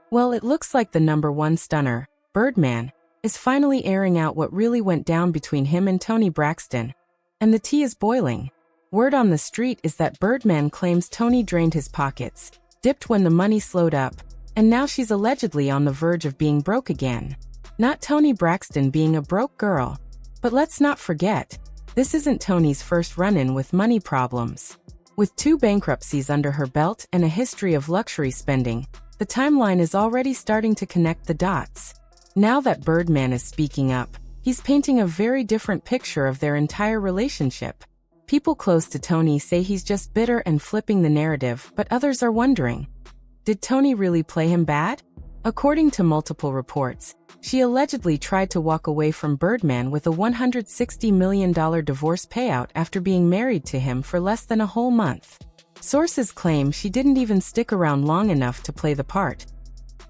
Well, it looks like the #1 stunner, Birdman, is finally airing out what really went down between him and Toni Braxton. And the tea is boiling. Word on the street is that Birdman claims Toni drained his pockets, dipped when the money slowed up, and now she's allegedly on the verge of being broke again. Not Toni Braxton being a broke girl. But let's not forget, this isn't Toni's first run-in with money problems. With 2 bankruptcies under her belt and a history of luxury spending, the timeline is already starting to connect the dots. Now that Birdman is speaking up, he's painting a very different picture of their entire relationship. People close to Toni say he's just bitter and flipping the narrative, but others are wondering, did Toni really play him bad? According to multiple reports, she allegedly tried to walk away from Birdman with a $160 million divorce payout after being married to him for less than a whole month. Sources claim she didn't even stick around long enough to play the part,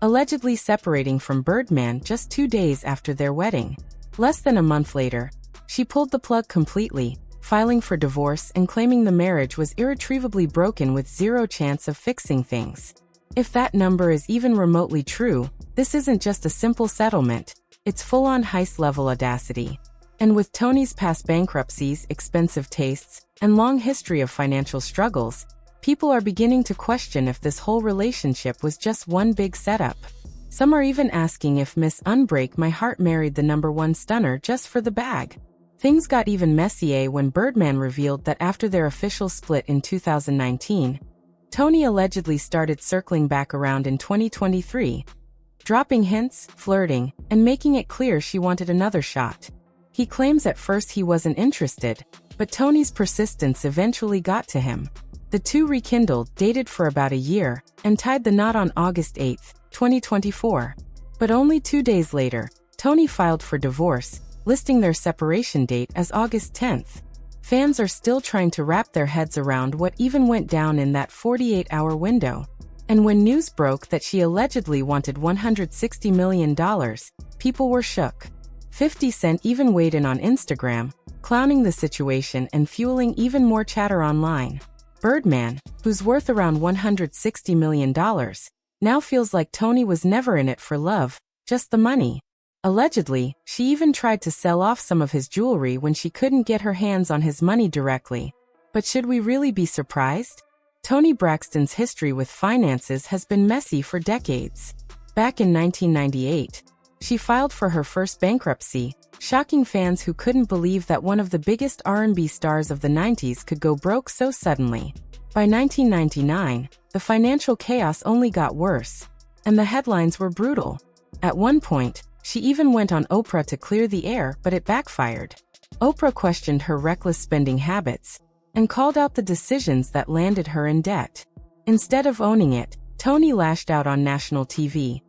allegedly separating from Birdman just 2 days after their wedding. Less than a month later, she pulled the plug completely, filing for divorce and claiming the marriage was irretrievably broken with zero chance of fixing things. If that number is even remotely true, this isn't just a simple settlement, it's full-on heist-level audacity. And with Toni's past bankruptcies, expensive tastes, and long history of financial struggles, people are beginning to question if this whole relationship was just one big setup. Some are even asking if Miss Unbreak My Heart married the #1 stunner just for the bag. Things got even messier when Birdman revealed that after their official split in 2019, Toni allegedly started circling back around in 2023, dropping hints, flirting, and making it clear she wanted another shot. He claims at first he wasn't interested, but Toni's persistence eventually got to him. The two rekindled, dated for about a year, and tied the knot on August 8, 2024. But only 2 days later, Toni filed for divorce, listing their separation date as August 10th. Fans are still trying to wrap their heads around what even went down in that 48-hour window. And when news broke that she allegedly wanted $160 million, people were shook. 50 Cent even weighed in on Instagram, clowning the situation and fueling even more chatter online. Birdman, who's worth around $160 million, now feels like Toni was never in it for love, just the money. Allegedly, she even tried to sell off some of his jewelry when she couldn't get her hands on his money directly. But should we really be surprised? Toni Braxton's history with finances has been messy for decades. Back in 1998, she filed for her first bankruptcy, shocking fans who couldn't believe that one of the biggest R&B stars of the 90s could go broke so suddenly. By 1999, the financial chaos only got worse, and the headlines were brutal. At one point, she even went on Oprah to clear the air, but it backfired. Oprah questioned her reckless spending habits and called out the decisions that landed her in debt. Instead of owning it, Toni lashed out on national TV,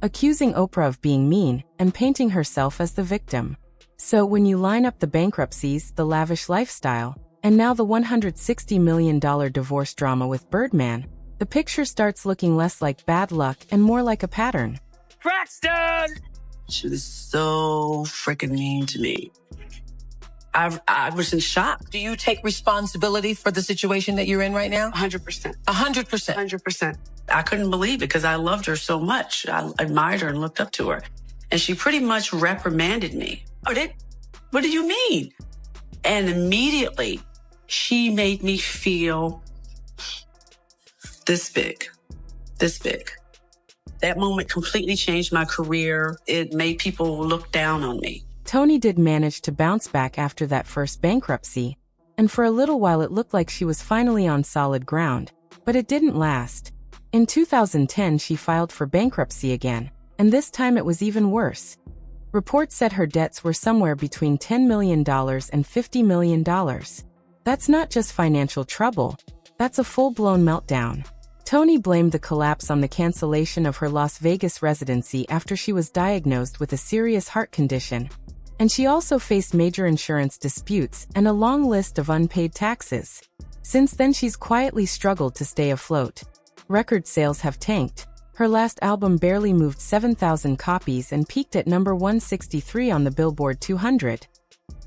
accusing Oprah of being mean and painting herself as the victim. So when you line up the bankruptcies, the lavish lifestyle, and now the $160 million divorce drama with Birdman, the picture starts looking less like bad luck and more like a pattern. Braxton! She was so freaking mean to me. I was in shock. Do you take responsibility for the situation that you're in right now? 100%. 100%. 100%. I couldn't believe it because I loved her so much. I admired her and looked up to her. And she pretty much reprimanded me. What do you mean? And immediately, she made me feel this big. This big. That moment completely changed my career. It made people look down on me. Toni did manage to bounce back after that first bankruptcy, and for a little while it looked like she was finally on solid ground, but it didn't last. In 2010, she filed for bankruptcy again, and this time it was even worse. Reports said her debts were somewhere between $10 million and $50 million. That's not just financial trouble, that's a full-blown meltdown. Toni blamed the collapse on the cancellation of her Las Vegas residency after she was diagnosed with a serious heart condition. And she also faced major insurance disputes and a long list of unpaid taxes. Since then, she's quietly struggled to stay afloat. Record sales have tanked. Her last album barely moved 7,000 copies and peaked at number 163 on the Billboard 200.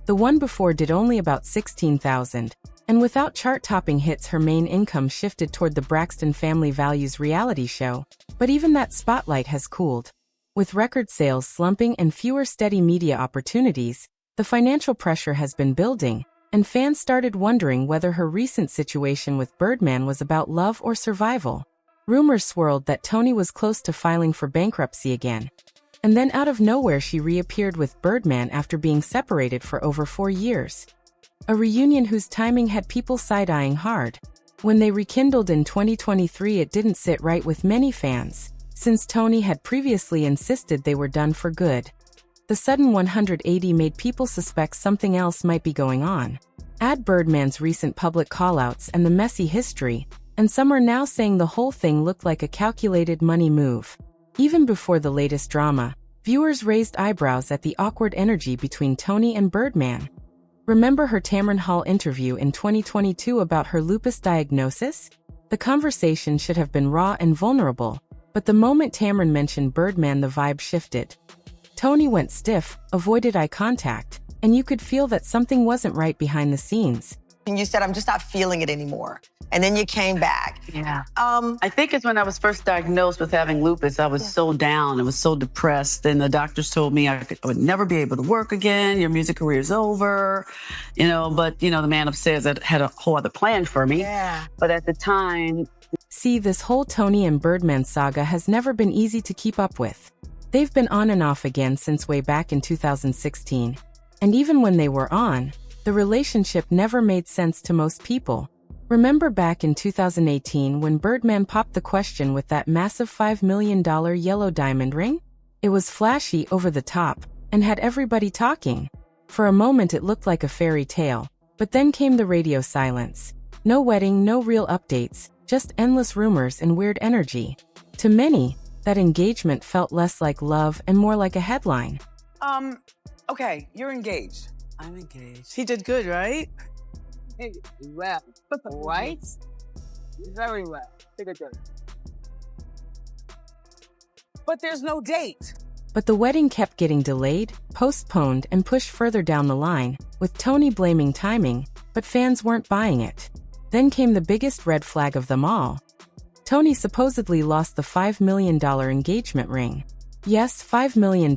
The one before did only about 16,000. And without chart-topping hits, her main income shifted toward the Braxton Family Values reality show, But even that spotlight has cooled. With record sales slumping and fewer steady media opportunities, the financial pressure has been building, and fans started wondering whether her recent situation with Birdman was about love or survival. Rumors swirled that Toni was close to filing for bankruptcy again. And then out of nowhere she reappeared with Birdman after being separated for over 4 years. A reunion whose timing had people side-eyeing hard. When they rekindled in 2023, it didn't sit right with many fans, since Toni had previously insisted they were done for good. The sudden 180 made people suspect something else might be going on. Add Birdman's recent public callouts and the messy history, and some are now saying the whole thing looked like a calculated money move. Even before the latest drama, viewers raised eyebrows at the awkward energy between Toni and Birdman. Remember her Tamron Hall interview in 2022 about her lupus diagnosis? The conversation should have been raw and vulnerable, but the moment Tamron mentioned Birdman, the vibe shifted. Toni went stiff, avoided eye contact, and you could feel that something wasn't right behind the scenes. And you said, I'm just not feeling it anymore. And then you came back. Yeah. I think it's when I was first diagnosed with having lupus, I was so down. I was so depressed. And the doctors told me I would never be able to work again. Your music career is over. But the man upstairs had a whole other plan for me. Yeah. But at the time... See, this whole Toni and Birdman saga has never been easy to keep up with. They've been on and off again since way back in 2016. And even when they were on, the relationship never made sense to most people. Remember back in 2018 when Birdman popped the question with that massive $5 million yellow diamond ring? It was flashy, over the top, and had everybody talking. For a moment it looked like a fairy tale, but then came the radio silence. No wedding, no real updates, just endless rumors and weird energy. To many, that engagement felt less like love and more like a headline. Okay, you're engaged. I'm engaged. He did good, right? Well, right? Very well. But there's no date. But the wedding kept getting delayed, postponed, and pushed further down the line, with Toni blaming timing, but fans weren't buying it. Then came the biggest red flag of them all. Toni supposedly lost the $5 million engagement ring. Yes, $5 million,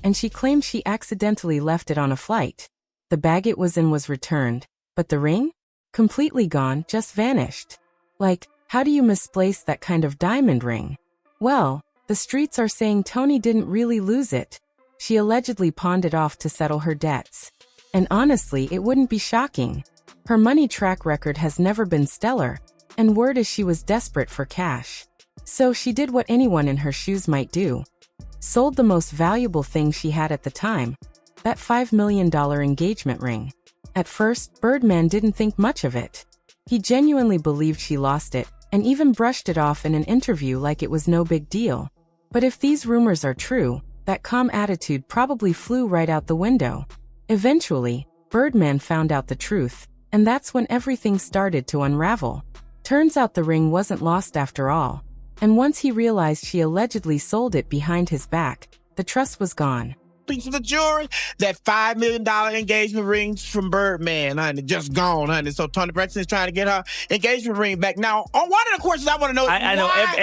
and she claimed she accidentally left it on a flight. The bag it was in was returned, but the ring? Completely gone, just vanished. Like, how do you misplace that kind of diamond ring? Well, the streets are saying Toni didn't really lose it. She allegedly pawned it off to settle her debts. And honestly, it wouldn't be shocking. Her money track record has never been stellar, and word is she was desperate for cash. So she did what anyone in her shoes might do. Sold the most valuable thing she had at the time, that $5 million engagement ring. At first, Birdman didn't think much of it. He genuinely believed she lost it, and even brushed it off in an interview like it was no big deal. But if these rumors are true, that calm attitude probably flew right out the window. Eventually, Birdman found out the truth, and that's when everything started to unravel. Turns out the ring wasn't lost after all. And once he realized she allegedly sold it behind his back, the trust was gone. Piece of the jewelry, that $5 million engagement rings from Birdman, honey, just gone, honey. So Toni Braxton is trying to get her engagement ring back. Now, on one of the questions I want to know, I know why